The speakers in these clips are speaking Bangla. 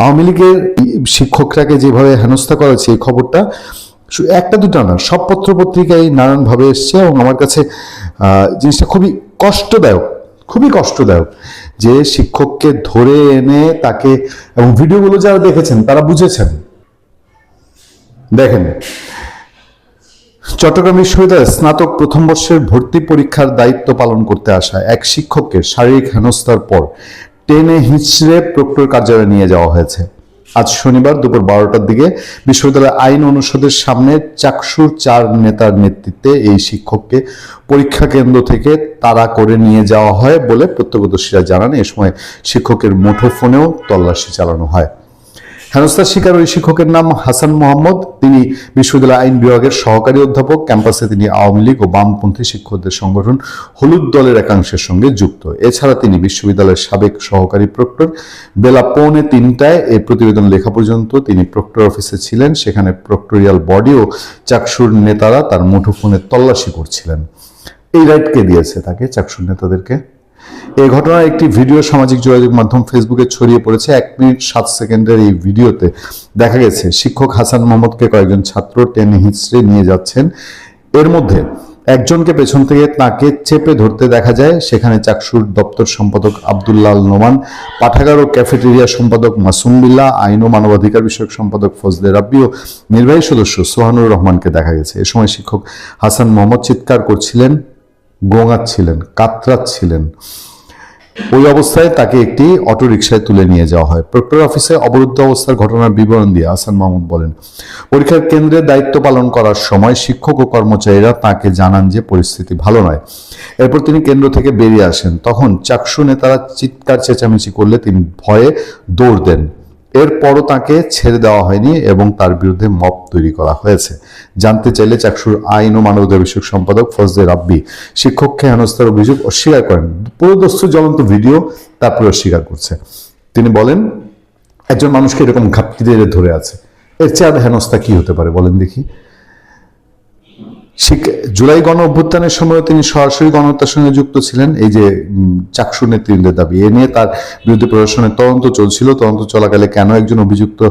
আওয়ামী লীগের শিক্ষকরাকে যেভাবে হেনস্থা করেছে এই খবরটা একটা দুটা না, সব পত্রপত্রিকায় নানানভাবে এসছে এবং আমার কাছে জিনিসটা খুবই কষ্টদায়ক যে শিক্ষককে ধরে এনে তাকে, এবং ভিডিওগুলো যারা দেখেছেন তারা বুঝেছেন। দেখেন, চট্টগ্রাম বিশ্ববিদ্যালয়ের স্নাতক প্রথম বর্ষের ভর্তি পরীক্ষার দায়িত্ব পালন করতে আসা এক শিক্ষককে শারীরিক হেনস্থার পর টেনে হিঁচড়ে প্রক্টর কার্যালয়ে নিয়ে যাওয়া হয়েছে। আজ শনিবার দুপুর 12টার দিকে বিশ্ববিদ্যালয় আইন অনুষদের সামনে চাকসুর 4 নেতার নেতৃত্বে এই শিক্ষককে পরীক্ষা কেন্দ্র থেকে তাড়া করে নিয়ে যাওয়া হয় বলে প্রত্যক্ষদর্শীরা জানান। এ সময় শিক্ষকের মুঠোফোনেও তল্লাশি চালানো হয়। হেনস্থার শিকার ওই শিক্ষকের নাম হাসান মোহাম্মদ। তিনি বিশ্ববিদ্যালয় আইন বিভাগের সহকারী অধ্যাপক। ক্যাম্পাসে তিনি আওয়ামী লীগ ও বামপন্থী শিক্ষকদের সংগঠন হলুদ দলের একাংশের সঙ্গে যুক্ত। এছাড়া তিনি বিশ্ববিদ্যালয়ের সাবেক সহকারী প্রক্টর। বেলা 2:45 এই প্রতিবেদন লেখা পর্যন্ত তিনি প্রক্টর অফিসে ছিলেন। সেখানে প্রক্টোরিয়াল বডি ও চাকসুর নেতারা তার মুঠোফোনে তল্লাশি করছিলেন। এই রাইট কে দিয়েছে তাকে, চাকসুর নেতাদেরকে? এই ঘটনার একটি ভিডিও সামাজিক যোগাযোগ মাধ্যম ফেসবুকে ছড়িয়ে পড়েছে। 1 মিনিট 7 সেকেন্ডের এই ভিডিওতে দেখা গেছে শিক্ষক হাসান মোহাম্মদকে কয়েকজন ছাত্র টেনে হিঁচড়ে নিয়ে যাচ্ছেন। এর মধ্যে একজনকে পেছন থেকে তাকে চেপে ধরতে দেখা যায়। সেখানে চাকসুর দপ্তর সম্পাদক আব্দুল্লাহ নোমান, পাঠাগার ও ক্যাফেটেরিয়া সম্পাদক মাসুম বিল্লাহ, আইন ও মানবাধিকার বিষয়ক সম্পাদক ফজলে রাব্বি ও নির্বাহী সদস্য সোহানুর রহমানকে দেখা গেছে। এ সময় শিক্ষক হাসান মোহাম্মদ চিৎকার করছিলেন, গোঙাচ্ছিলেন, কাতরাচ্ছিলেন। ওই অবস্থায় তাকে একটি অটোরিকশায় তুলে নিয়ে যাওয়া হয়। প্রক্টর অফিসে অবরুদ্ধ অবস্থার ঘটনার বিবরণ দিয়ে হাসান মাহমুদ বলেন, পরীক্ষার কেন্দ্রে দায়িত্ব পালন করার সময় শিক্ষক ও কর্মচারীরা তাকে জানান যে পরিস্থিতি ভালো নয়। এরপর তিনি কেন্দ্র থেকে বেরিয়ে আসেন। তখন চাকসু নেতারা চিৎকার চেঁচামেচি করলে তিনি ভয়ে দৌড় দেন। এরপরও তাকে ছেড়ে দেওয়া হয়নি এবং তার বিরুদ্ধে মব তৈরি করা হয়েছে। জানতে চাইলে চাকসুর আইন ও মানবাধিকার বিষয়ক সম্পাদক ফজলে রাব্বি শিক্ষককে হেনস্থার অভিযোগ অস্বীকার করেন। পুরোদস্ত জ্বলন্ত ভিডিও, তারপরে অস্বীকার করছে। তিনি বলেন, একজন মানুষকে এরকম ঘাপটি দিয়ে ধরে আছে, এর চেয়ে আর হেনস্থা কি হতে পারে বলেন দেখি? জুলাই গণ অভ্যুত্থানের সময় তিনি সরাসরি গণহত্যার সঙ্গে যুক্ত ছিলেন। এই যে চাকসু নেতৃত্বের দাবি, এ নিয়ে তার বিরুদ্ধে প্রশাসনের তদন্ত চলছিল। তদন্ত চলাকালে কেন একজন অভিযুক্ত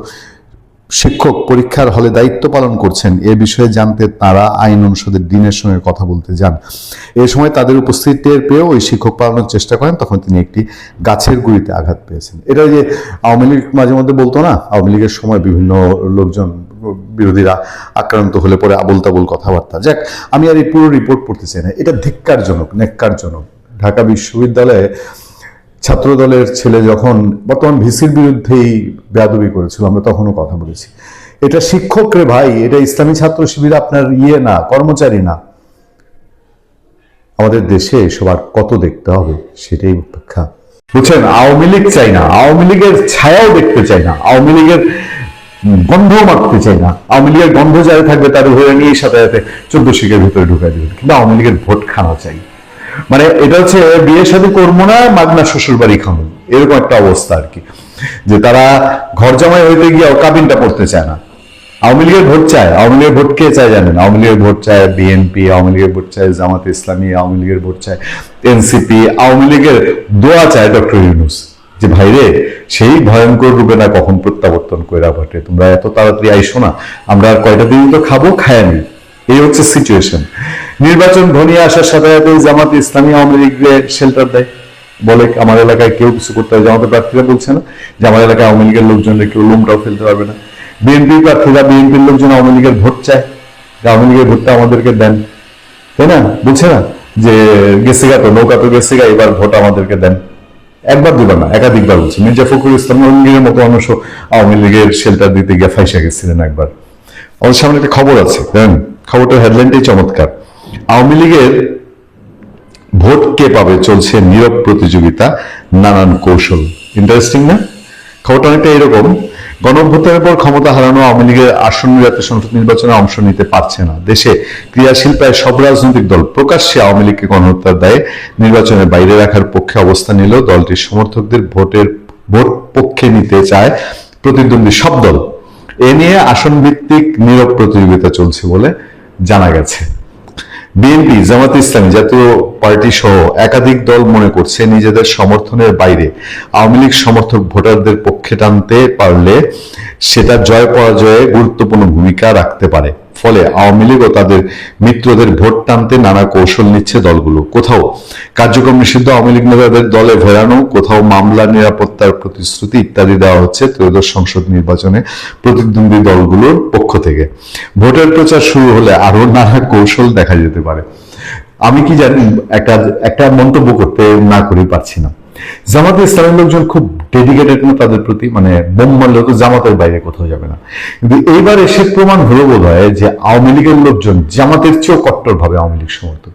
শিক্ষক পরীক্ষার হলে দায়িত্ব পালন করছেন এ বিষয়ে জানতে তারা আইন অনুষদের ডিনের সঙ্গে কথা বলতে যান। এ সময় তাদের উপস্থিতি টের পেয়েও ওই শিক্ষক পালানোর চেষ্টা করেন। তখন তিনি একটি গাছের গুঁড়িতে আঘাত পেয়েছেন। এটা যে আওয়ামী লীগ মাঝে মধ্যে বলতো না, আওয়ামী লীগের সময় বিভিন্ন লোকজন বিরোধীরা আক্রান্ত হলে পরে আবুল তাবুল কথাবার্তা। যাক, আমি আর এই পুরো রিপোর্ট পড়তে চাই না। এটা ধিক্কারজনক, ন্যাক্কারজনক। ঢাকা বিশ্ববিদ্যালয়ে ছাত্র দলের ছেলে যখন বর্তমান ভিসির বিরুদ্ধেই বেয়াদবি করেছিল, আমরা তখনও কথা বলেছি, এটা শিক্ষক রে ভাই, এটা ইসলামী ছাত্র শিবির আপনার না, কর্মচারী না। আমাদের দেশে এসব আর কত দেখতে হবে সেটাই অপেক্ষা। বুঝছেন, আওয়ামী লীগ চাই না, আওয়ামী লীগের ছায়াও দেখতে চাই না, আওয়ামী লীগের গন্ধও মাখতে চাই না। আওয়ামী লীগের গন্ধ যারা থাকবে তার ধরে নিয়ে সাথে সাথে 14 শিখের ভিতরে ঢুকাই দেবেন। কিন্তু আওয়ামী লীগের ভোট খাওয়া চাই, মানে এটা হচ্ছে বিয়ে শাদী করবো না, মাগনা শ্বশুর বাড়ি খাবো, এরকম একটা অবস্থা আর কি। যে তারা ঘর জামাই হইতে গিয়ে কাবিনটা পড়তে চায় না। আওয়ামী লীগের ভোট চায়। আওয়ামী লীগের ভোট কে চায় জানেন? আওয়ামী লীগের ভোট চায় বিএনপি, আওয়ামী লীগের ভোট চায় জামাত ইসলামী, আওয়ামী লীগের ভোট চায় এনসিপি, আওয়ামী লীগের দোয়া চায় ডক্টর ইউনূস, যে ভাইরে সেই ভয়ঙ্কর রূপে না কখন প্রত্যাবর্তন কইরা বটে, তোমরা এত তাড়াতাড়ি আইসো না, আমরা আর কয়টা দিন তো খাবো, খায় নি। এই হচ্ছে সিচুয়েশন। নির্বাচন ঘনিয়ে আসার সাথে সাথে জামাত ইসলামী আওয়ামী লীগকে শেল্টার দেয়, বলে আমার এলাকায় কেউ কিছু করতে হবে। জামাতের প্রার্থীরা বলছে না যে আমার এলাকায় আওয়ামী লীগের লোকজনরা কেউ লোমটাও ফেলতে পারবে না। বিএনপির প্রার্থীরা, বিএনপির লোকজন আওয়ামী লীগের ভোট চায়, আওয়ামী লীগের ভোটটা আমাদেরকে দেন, তাই না? বলছে না যে গেছে গা তো, নৌকা তো গেছে গা, এবার ভোট আমাদেরকে দেন। একবার দুবার না, একাধিকবার বলছে। মির্জা ফখরুল ইসলাম আলমগীরের মতো মানুষ আওয়ামী লীগের শেল্টার দিতে গিয়ে ফাইসা গেছিলেন একবার। আমাদের সামনে একটা খবর আছে, খবরটার হেডলাইনটাই চমৎকার। আওয়ামী লীগের ভোট কে পাবে, চলছে নীরব প্রতিযোগিতা, নানান কৌশল। ইন্টারেস্টিং না? খবরটা অনেকটা এরকম, গণঅভ্যুত্থানের পর ক্ষমতা হারানো আওয়ামী লীগের আসন্ন জাতীয় সংসদ নির্বাচনে অংশ নিতে পারছে না। দেশে ক্রিয়াশীল প্রায় সব রাজনৈতিক দল প্রকাশ্যে আওয়ামী লীগকে গণহত্যার দায়ে নির্বাচনের বাইরে রাখার পক্ষে অবস্থান নিলেও দলটির সমর্থকদের ভোট পক্ষে নিতে চায় প্রতিদ্বন্দ্বী সব দল। এ নিয়ে আসন ভিত্তিক নীরব প্রতিযোগিতা চলছে বলে জানা গেছে। বিএনপি, জামাত ইসলামী, জাতীয় পার্টি সহ একাধিক দল মনে করছে নিজেদের সমর্থনের বাইরে আওয়ামী লীগ সমর্থক ভোটারদের পক্ষে টানতে পারলে সেটা জয় পরাজয়ে গুরুত্বপূর্ণ ভূমিকা রাখতে পারে। ফলে আওয়ামী লীগ ও তাদের মিত্রদের ভোট টানতে নানা কৌশল নিচ্ছে দলগুলো। কোথাও কার্যক্রম নিষিদ্ধ আওয়ামী লীগ নেতাদের দলে ফেরানো, কোথাও মামলা, নিরাপত্তার প্রতিশ্রুতি ইত্যাদি দেওয়া হচ্ছে ত্রয়োদশ সংসদ নির্বাচনে প্রতিদ্বন্দ্বী দলগুলোর পক্ষ থেকে। ভোটের প্রচার শুরু হলে আরো নানা কৌশল দেখা যেতে পারে। আমি কি জানি, একটা মন্তব্য করতে না করে পারছি না। জামাতে ইসলামের লোকজন খুব ডেডিকেটেড না তাদের প্রতি, মানে বোম মারলেও তো জামাতের বাইরে কোথাও যাবে না। কিন্তু এইবার এসে প্রমাণ হলো বোধ হয় যে আওয়ামী লীগের লোকজন জামাতের চেয়েও কট্টর ভাবে আওয়ামী লীগ সমর্থক।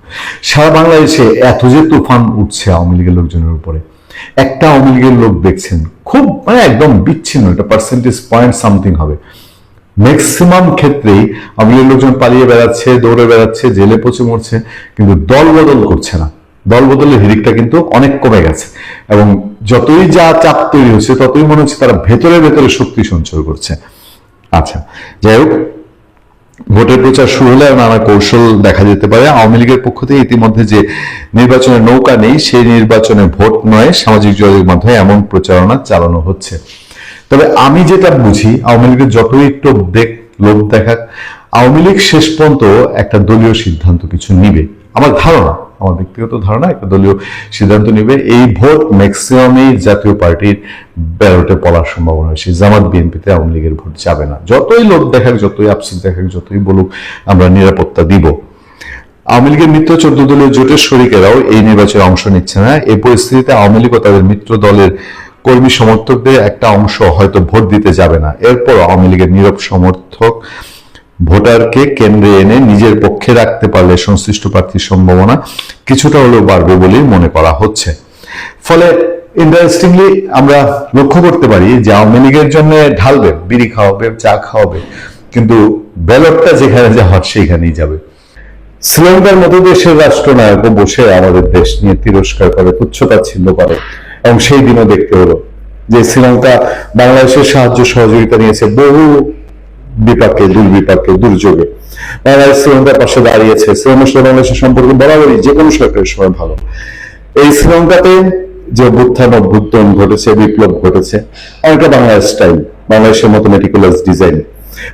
সারা বাংলাদেশে এত যে তুফান উঠছে আওয়ামী লীগের লোকজনের উপরে, একটা আওয়ামী লীগের লোক দেখছেন খুব মানে একদম বিচ্ছিন্ন, এটা পার্সেন্টেজ পয়েন্ট সামথিং হবে, ম্যাক্সিমাম ক্ষেত্রেই আওয়ামী লীগের লোকজন পালিয়ে বেড়াচ্ছে, দৌড়ে বেড়াচ্ছে, জেলে পচে মরছে, কিন্তু দল বদল করছে না। দল বদলের হিড়িকটা কিন্তু অনেক কমে গেছে, এবং যতই যা চাপ তৈরি হচ্ছে ততই মনে হচ্ছে তারা ভেতরে ভেতরে শক্তি সঞ্চয় করছে। আচ্ছা, যাই হোক, ভোটের প্রচার শুরু হলে নানা কৌশল দেখা যেতে পারে। আওয়ামী লীগের পক্ষ থেকে ইতিমধ্যে যে নির্বাচনের নৌকা নেই, সেই নির্বাচনে ভোট নয়, সামাজিক যোগাযোগ মাধ্যমে এমন প্রচারণা চালানো হচ্ছে। তবে আমি যেটা বুঝি, আওয়ামী লীগের যতই লোভ দেখাক, আওয়ামী লীগ শেষ পর্যন্ত একটা দলীয় সিদ্ধান্ত কিছু নিবে। আমার ধারণা, আমার ব্যক্তিগত ধারণা, একটা দলীয় সিদ্ধান্ত নিবে। এই ভোট ম্যাক্সিমামই জাতীয় পার্টির ব্যালটে পড়ার সম্ভাবনা বেশি। জামাত বিএনপিতে আওয়ামী লীগের ভোট যাবে না। যতই লোভ দেখাক, যতই আফসোস দেখাক, যতই বলুক আমরা নিরাপত্তা দিব। আওয়ামী লীগের মিত্র 14 দলীয় জোটের শরিকেরাও এই নির্বাচনে অংশ নিচ্ছে না। এই পরিস্থিতিতে আওয়ামী লীগ ও তাদের মিত্র দলের কর্মী সমর্থকদের একটা অংশ হয়তো ভোট দিতে যাবে না। এরপর আওয়ামী লীগের নীরব সমর্থক ভোটারকে কেন্দ্রে এনে নিজের পক্ষে রাখতে পারলে সংশ্লিষ্ট প্রার্থীর সম্ভাবনা কিছুটা হলেও বাড়বে বলেই মনে করা হচ্ছে। ফলে ইন্টারেস্টিংলি আমরা লক্ষ্য করতে পারি যে আওয়ামী লীগের জন্য ঢালবে, বিড়ি খাওয়াবে, চা খাওয়াবে, কিন্তু ব্যালটটা যেখানে যাওয়ার সেইখানেই যাবে। শ্রীলঙ্কার মতো দেশের রাষ্ট্রনায়কও বসে আমাদের দেশ নিয়ে তিরস্কার করে, তুচ্ছতাচ্ছিল্য করে, এবং সেই দিনও দেখতে হলো যে শ্রীলঙ্কা বাংলাদেশের সাহায্য সহযোগিতা নিয়েছে বহু বিপাকে, দুর্বিপাকে, দুর্যোগে। বাংলাদেশ শ্রীলঙ্কার পাশে দাঁড়িয়েছে। শ্রীলঙ্কার বাংলাদেশের সম্পর্ক বরাবরই যে কোনো সরকারের সময় ভালো। এই শ্রীলঙ্কাতে যে অভ্যুত্থান ঘটেছে, বিপ্লব ঘটেছে, অনেকটা বাংলাদেশ স্টাইল, বাংলাদেশের মতো মেটিকুলাস ডিজাইন,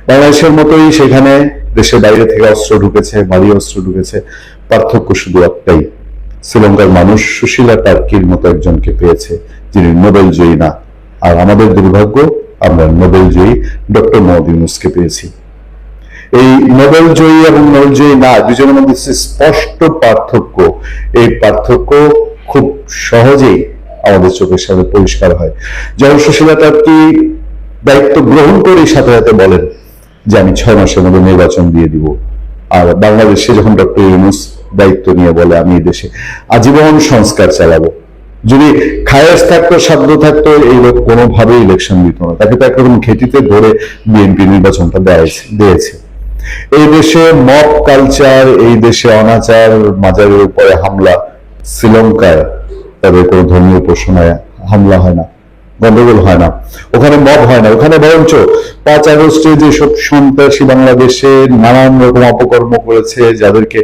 বাংলাদেশের মতোই সেখানে দেশের বাইরে থেকে অস্ত্র ঢুকেছে, ভারী অস্ত্র ঢুকেছে। পার্থক্য শুধু একটাই, শ্রীলঙ্কার মানুষ সুশীলা টার্কির মতো একজনকে পেয়েছে যিনি নোবেল জয়ী না, আর আমাদের দুর্ভাগ্য আমরা নোবেল জয়ী ডক্টর মোহাম্মদ ইউনূসকে পেয়েছি। এই নোবেল জয়ী এবং নোবেল জয়ী না, দুজনের মধ্যে স্পষ্ট পার্থক্য। এই পার্থক্য খুব সহজেই আমাদের চোখের সামনে পরিষ্কার হয়। যখন সুশীলা টার্কি দায়িত্ব গ্রহণ করে সাথে সাথে বলেন যে আমি 6 মাসের মধ্যে নির্বাচন দিয়ে দিব, আর বাংলাদেশে যখন ডক্টর ইউনূস দায়িত্ব নিয়ে বলে আমি এই দেশে আজীবন সংস্কার চালাবো, যদি খায়েশ থাকতো, সাধ্য থাকতো, এই লোক কোনোভাবেই ইলেকশন দিত না। তাকে তো একরকম ঘেঁটিতে ধরে বিএনপি নির্বাচনটা দিয়েছে। এই দেশে মব কালচার, এই দেশে অনাচার, মাজারের উপরে হামলা, শ্রীলঙ্কায় তাদের কোনো ধর্মীয় উপাসনায় হামলা হয় না, গন্ডগোল হয় না, ওখানে মব হয় না। ওখানে বরঞ্চ 5 আগস্টে যেসব সন্ত্রাসী বাংলাদেশে নানান রকম অপকর্ম করেছে, যাদেরকে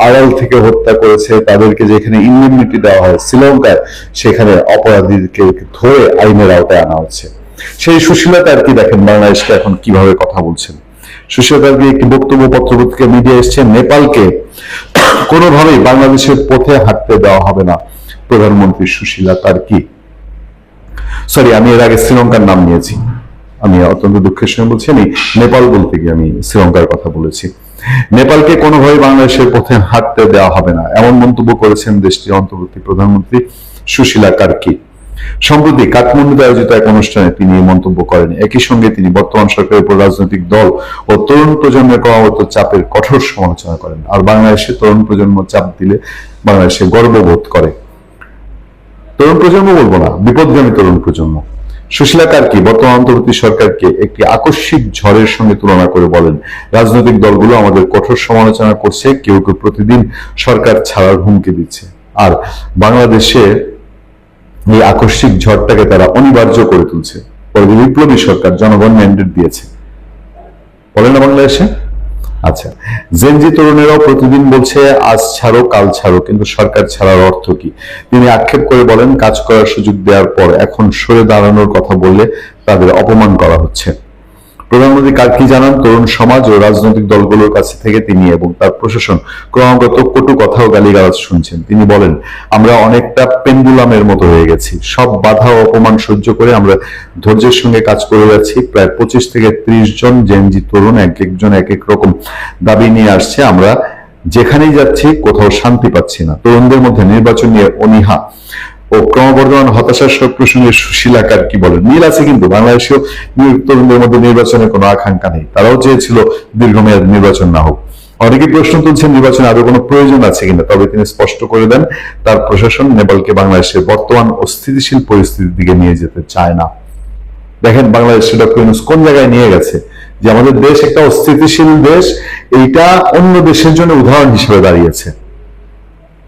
আড়াল থেকে হত্যা করেছে, তাদেরকে যেখানে ইমিউনিটি দেওয়া হয়, শ্রীলঙ্কায় সেখানে অপরাধীকে ধরে আইনের আওতায় আনা হচ্ছে। সেই সুশীলা টার্কি দেখেন বাংলাদেশকে এখন কিভাবে কথা বলছেন। সুশীলা টার্কি একটি বক্তব্য পত্রপত্রিকা মিডিয়া এসছে, নেপালকে কোনোভাবেই বাংলাদেশের পথে হাঁটতে দেওয়া হবে না, প্রধানমন্ত্রী সুশীলা টার্কি। সরি, আমি এর আগে শ্রীলঙ্কার নাম নিয়েছি, আমি অত্যন্ত দুঃখের সঙ্গে বলছি, আমি নেপাল বলতে গিয়ে আমি শ্রীলঙ্কার কথা বলেছি। নেপালকে কোনোভাবে বাংলাদেশের পথে হাঁটতে দেওয়া হবে না, এমন মন্তব্য করেছেন দেশটির অন্তর্বর্তী প্রধানমন্ত্রী সুশীলা টার্কি। সম্প্রতি কাঠমান্ডুতে আয়োজিত এক অনুষ্ঠানে তিনি এই মন্তব্য করেন। একই সঙ্গে তিনি বর্তমান সরকারের উপর রাজনৈতিক দল ও তরুণ প্রজন্মের ক্রমাগত চাপের কঠোর সমালোচনা করেন। আর বাংলাদেশে তরুণ প্রজন্ম চাপ দিলে বাংলাদেশে গর্ববোধ করে। তরুণ প্রজন্ম বলবো না, বিপদগামী তরুণ প্রজন্ম। সুশীলা টার্কি বর্তমান অন্তর্বর্তী সরকারকে একটি আকস্মিক ঝড়ের সঙ্গে তুলনা করে বলেন, রাজনৈতিক দলগুলো আমাদের কঠোর সমালোচনা করছে, কেউ কেউ প্রতিদিন সরকার ছাড়ার হুমকি দিচ্ছে, আর বাংলাদেশে এই আকস্মিক ঝড়টাকে তারা অনিবার্য করে তুলছে। বিপ্লবী সরকার, জনগণ ম্যান্ডেট দিয়েছে, বলে না বাংলাদেশে। আচ্ছা, জেনজি তরুণেরাও প্রতিদিন বলছে আজ ছাড়ো কাল ছাড়ো, কিন্তু সরকার ছাড়ার অর্থ কি? তিনি আক্ষেপ করে বলেন, কাজ করার সুযোগ দেওয়ার পর এখন সরে দাঁড়ানোর কথা বললে তাদের অপমান করা হচ্ছে। প্রধানমন্ত্রী কার্কি জানান, তরুণ সমাজ ও রাজনৈতিক দলগুলোর কাছ থেকে তিনি এবং তার প্রশাসন ক্রমাগত কটু কথা ও গালিগালাজ শুনছেন। তিনি বলেন, আমরা অনেকটা পেন্ডুলামের মতো হয়ে গেছি। সব বাধা ও অপমান সহ্য করে আমরা ধৈর্যের সঙ্গে কাজ করে যাচ্ছি। প্রায় 25 থেকে 30 জন জেনজি তরুণ এক একজন এক এক রকম দাবি নিয়ে আসছে। আমরা যেখানেই যাচ্ছি কোথাও শান্তি পাচ্ছি না। তরুণদের মধ্যে নির্বাচন নিয়ে অনীহা ও ক্রমবর্ধমান হতাশার সব প্রসঙ্গে সুশীলা কার্কি বলেন, মিল আছে কিন্তু বাংলাদেশেও তরুণদের মধ্যে নির্বাচনের কোনো আকাঙ্ক্ষা নেই। তারাও চেয়েছিল দীর্ঘমেয়াদ নির্বাচন না হোক। অনেকে প্রশ্ন তুলছেন নির্বাচনে আদৌ কোনো প্রয়োজন আছে কিনা। তবে তিনি স্পষ্ট করে দেন, তার প্রশাসন নেপালকে বাংলাদেশের বর্তমান অস্থিতিশীল পরিস্থিতির দিকে নিয়ে যেতে চায় না। দেখেন বাংলাদেশ ডক্টর ইউনূস কোন জায়গায় নিয়ে গেছে, যে আমাদের দেশ একটা অস্থিতিশীল দেশ, এইটা অন্য দেশের জন্য উদাহরণ হিসেবে দাঁড়িয়েছে।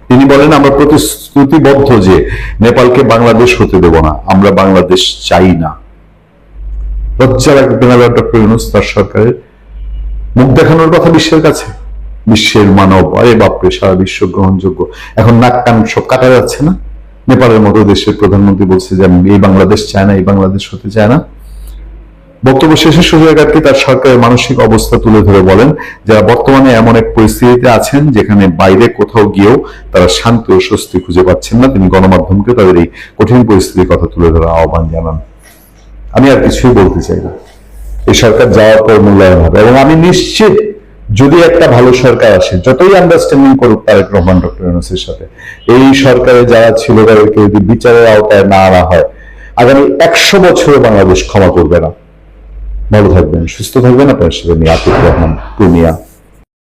তিনি বলেন, আমরা প্রতিশ্রুতিবদ্ধ যে নেপালকে বাংলাদেশ হতে দেব না, আমরা বাংলাদেশ চাই না। লজ্জা লাগবে না ডক্টর ইউনূস তার সরকারের মুখ দেখানোর কথা বিশ্বের কাছে? বিশ্বের মানব, আরে বাপরে, সারা বিশ্ব গ্রহণযোগ্য। এখন নাক কান সব কাটা যাচ্ছে না? নেপালের মতো দেশের প্রধানমন্ত্রী বলছে যে আমি এই বাংলাদেশ চায় না, এই বাংলাদেশ হতে চায় না। বক্তব্য শেষে সুজয় কার্কি তার সরকারের মানসিক অবস্থা তুলে ধরে বলেন, যারা বর্তমানে এমন এক পরিস্থিতিতে আছেন যেখানে বাইরে কোথাও গিয়েও তারা শান্তি ও স্বস্তি খুঁজে পাচ্ছেন না। তিনি গণমাধ্যমকে তাদের এই কঠিন পরিস্থিতির কথা তুলে ধরার আহ্বান জানান। আমি আর কিছুই বলতে চাই না। এই সরকার যাওয়ার পর মূল্যায়ন হবে, এবং আমি নিশ্চিত যদি একটা ভালো সরকার আসে, যতই আন্ডারস্ট্যান্ডিং করুক তারেক রহমান ডক্টর ইউনূসের সাথে, এই সরকারে যারা ছিল তাদেরকে যদি বিচারের আওতায় না আনা হয়, আগামী 100 বছরে বাংলাদেশ ক্ষমা করবে না। ভালো থাকবেন, সুস্থ থাকবেন। আপনার সাথে আতিক রহমান, পূর্ণিয়া।